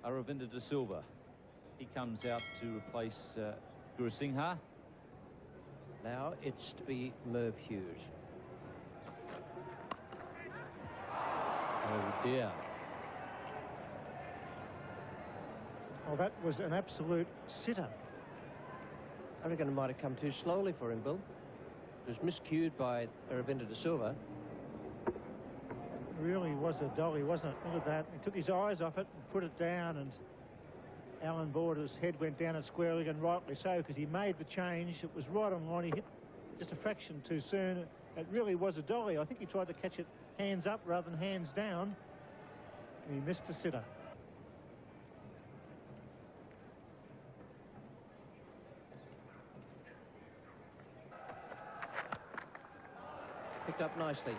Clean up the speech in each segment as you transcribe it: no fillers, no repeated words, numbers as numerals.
Aravinda de Silva. He comes out to replace Guru Singha. Now it's to be Merv Hughes. Oh dear. Well, that was an absolute sitter. I reckon it might have come too slowly for him, Bill. It was miscued by Aravinda de Silva. It really was a dolly, wasn't it? Look at that. He took his eyes off it and put it down, and Alan Border's head went down at squarely, and rightly so, because he made the change. It was right on line. He hit just a fraction too soon. It really was a dolly. I think he tried to catch it hands up rather than hands down, and he missed a sitter. Picked up nicely.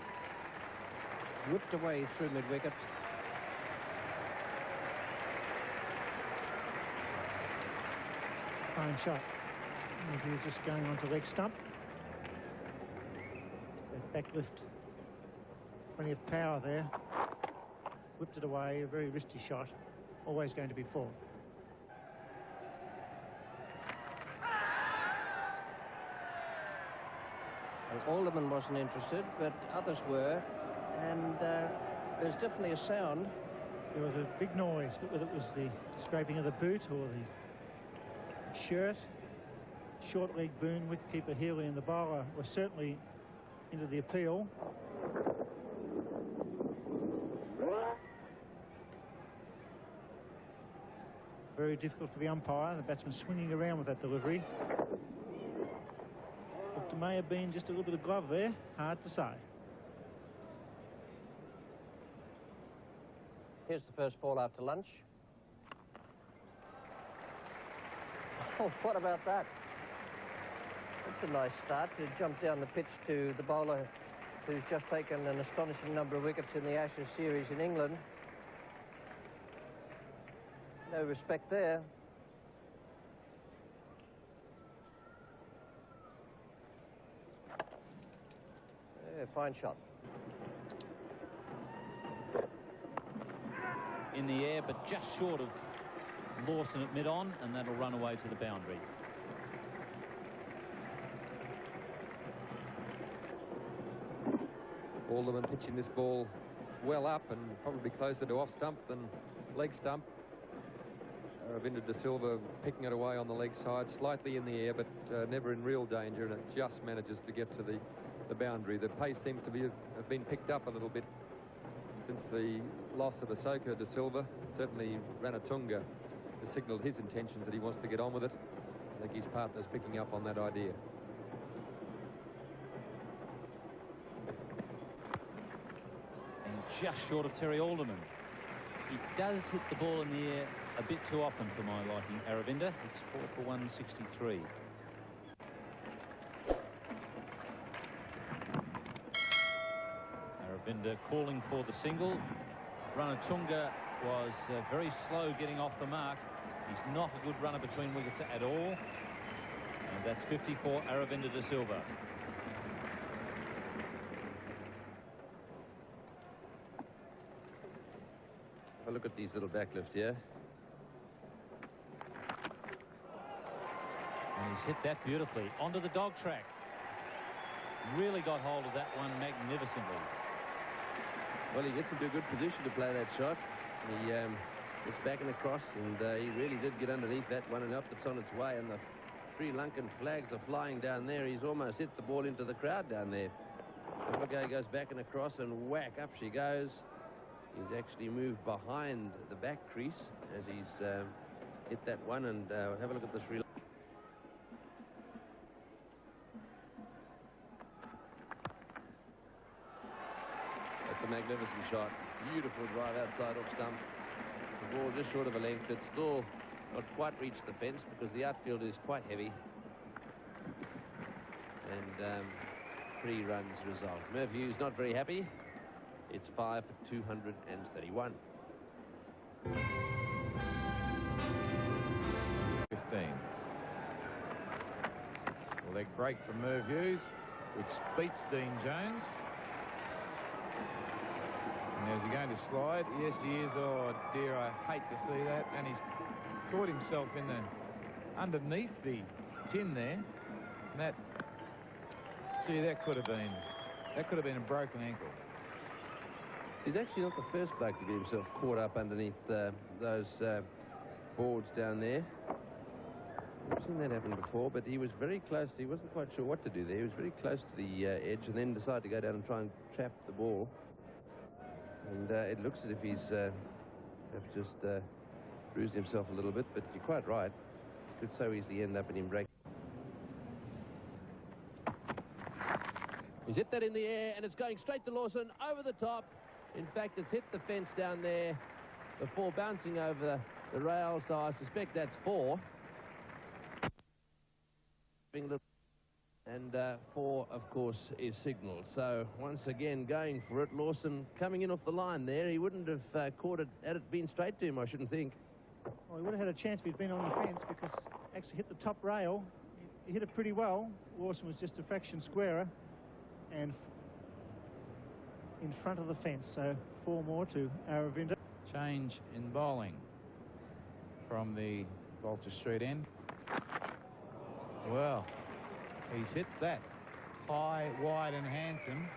Whipped away through mid-wicket. Fine shot. He was just going onto leg stump. That back lift. Plenty of power there. Whipped it away. A very risky shot. Always going to be full. Alderman wasn't interested, but others were, and there's definitely a sound. There was a big noise, but whether it was the scraping of the boot or the shirt, short leg boon, wicketkeeper Healy and the bowler were certainly into the appeal. Very difficult for the umpire, the batsman swinging around with that delivery. It may have been just a little bit of glove there, hard to say. Here's the first ball after lunch. Oh, what about that? That's a nice start to jump down the pitch to the bowler who's just taken an astonishing number of wickets in the Ashes series in England. No respect there. Yeah, fine shot. In the air, but just short of Lawson at mid-on, and that'll run away to the boundary. Alderman pitching this ball well up and probably closer to off stump than leg stump. Aravinda de Silva picking it away on the leg side, slightly in the air, but never in real danger, and it just manages to get to the boundary. The pace seems to have been picked up a little bit since the loss of Ahsoka de Silva. Certainly Ranatunga has signalled his intentions that he wants to get on with it. I think his partner's picking up on that idea. And just short of Terry Alderman. He does hit the ball in the air a bit too often for my liking, Aravinda. It's 4 for 163. Aravinda calling for the single. Ranatunga was very slow getting off the mark. He's not a good runner between wickets at all. And that's 50 for Aravinda de Silva. Have a look at these little backlift here. And he's hit that beautifully onto the dog track. Really got hold of that one magnificently. Well, he gets into a good position to play that shot. He gets back and across, and he really did get underneath that one, and up it's on its way, and the Sri Lankan flags are flying down there. He's almost hit the ball into the crowd down there. And look how he goes back and across, and whack, up she goes. He's actually moved behind the back crease as he's hit that one, and have a look at the Sri Lankan. That's a magnificent shot. Beautiful drive outside off stump. The ball just short of a length. It's still not quite reached the fence because the outfield is quite heavy. And 3 runs result. Merv Hughes not very happy. It's 5 for 231. 15. A leg break from Merv Hughes, which beats Dean Jones. And is he going to slide? Yes, he is. Oh, dear, I hate to see that. And he's caught himself in the underneath the tin there. And that, gee, that could have been a broken ankle. He's actually not the first bloke to get himself caught up underneath those boards down there. I've seen that happen before, but he was very close. He wasn't quite sure what to do there. He was very close to the edge and then decided to go down and try and trap the ball. And it looks as if he's perhaps just bruised himself a little bit, but you're quite right. Could so easily end up in him breaking. He's hit that in the air, and it's going straight to Lawson, over the top. In fact, it's hit the fence down there before bouncing over the rail, so I suspect that's 4. And 4, of course, is signalled. So once again, going for it. Lawson coming in off the line there. He wouldn't have caught it had it been straight to him, I shouldn't think. Well, he would have had a chance if he'd been on the fence, because actually hit the top rail. He hit it pretty well. Lawson was just a fraction squarer and in front of the fence. So 4 more to Aravinda. Change in bowling from the Walter Street end. Well, he's hit that high, wide and handsome.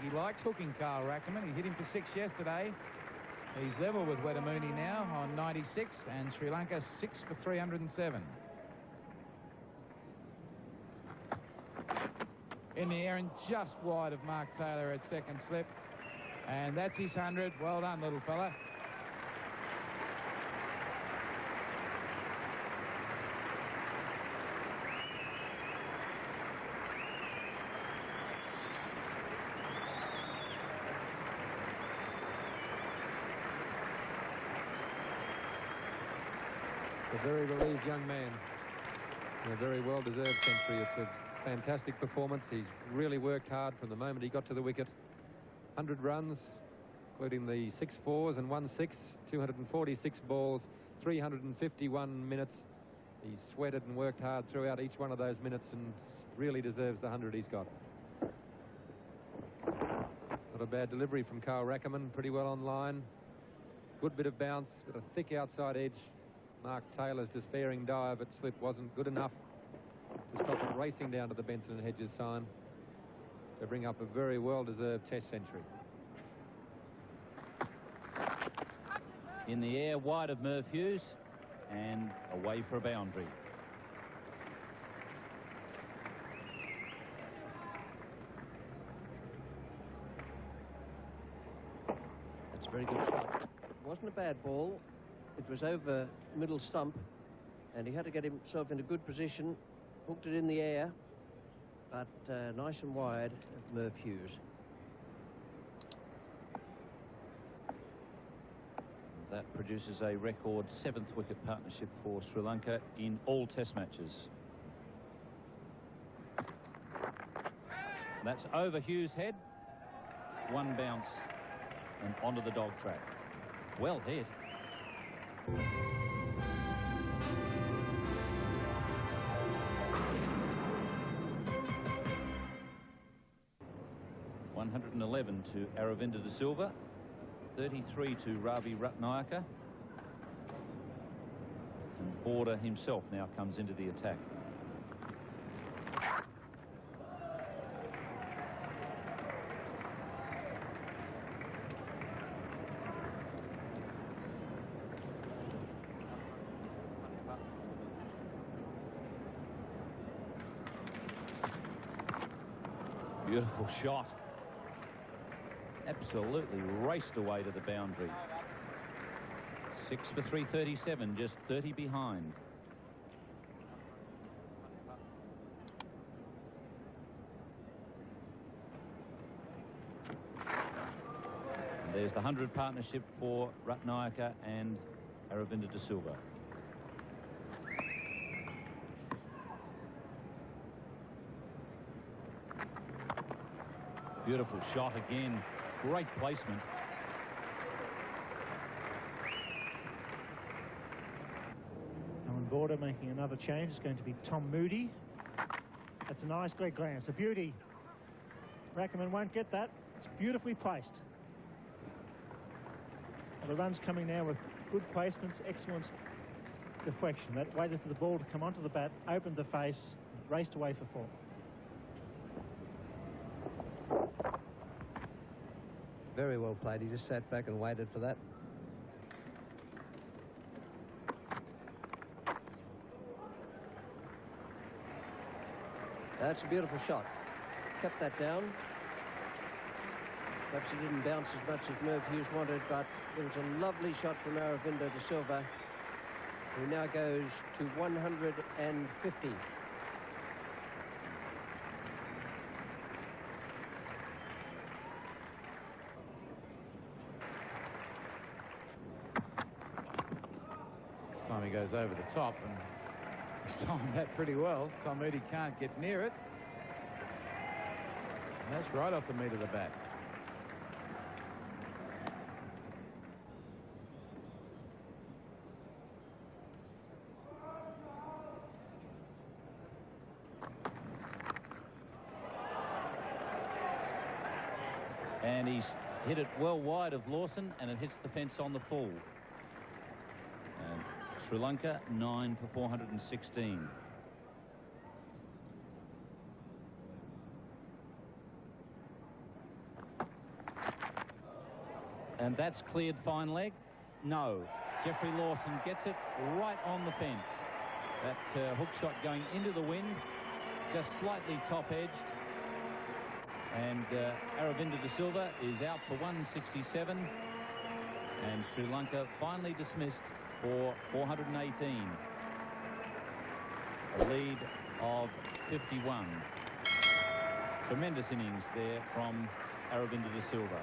He likes hooking Carl Rackerman. He hit him for 6 yesterday. He's level with Wedamuni now on 96, and Sri Lanka 6 for 307. In the air and just wide of Mark Taylor at second slip. And that's his 100. Well done, little fella. A very relieved young man. And a very well-deserved century. It's a fantastic performance. He's really worked hard from the moment he got to the wicket. 100 runs, including the 6 fours and 1 6, 246 balls, 351 minutes. He's sweated and worked hard throughout each one of those minutes and really deserves the 100 he's got. Not a bad delivery from Carl Rackerman, pretty well on line. Good bit of bounce, got a thick outside edge. Mark Taylor's despairing dive at slip wasn't good enough to stop it racing down to the Benson and Hedges sign to bring up a very well-deserved Test century. In the air, wide of Merv Hughes, and away for a boundary. That's a very good shot. It wasn't a bad ball. It was over middle stump, and he had to get himself into good position, hooked it in the air, but nice and wide of Merv Hughes. That produces a record 7th wicket partnership for Sri Lanka in all Test matches. That's over Hughes' head. 1 bounce and onto the dog track. Well hit. $111 to Aravinda de Silva, 33 to Ravi Ratnayaka, and Border himself now comes into the attack. Beautiful shot. Absolutely raced away to the boundary. 6 for 337, just 30 behind. And there's the 100 partnership for Ratnayaka and Aravinda de Silva. Beautiful shot again. Great placement. Alan Border making another change. It's going to be Tom Moody. That's a nice great glance. A beauty. Rackerman won't get that. It's beautifully placed. Well, the run's coming now with good placements, excellent deflection. That waited for the ball to come onto the bat, opened the face, raced away for 4. Very well played. He just sat back and waited for that. That's a beautiful shot. Kept that down. Perhaps he didn't bounce as much as Merv Hughes wanted, but it was a lovely shot from Aravinda de Silva, who now goes to 150. This time he goes over the top, and he's timed that pretty well. Tom Moody can't get near it. And that's right off the meat of the bat. And he's hit it well wide of Lawson, and it hits the fence on the full. And Sri Lanka 9 for 416. And that's cleared fine leg. No. Jeffrey Lawson gets it right on the fence. That hook shot going into the wind, just slightly top-edged. And Aravinda de Silva is out for 167. And Sri Lanka finally dismissed for 418. A lead of 51. Tremendous innings there from Aravinda de Silva.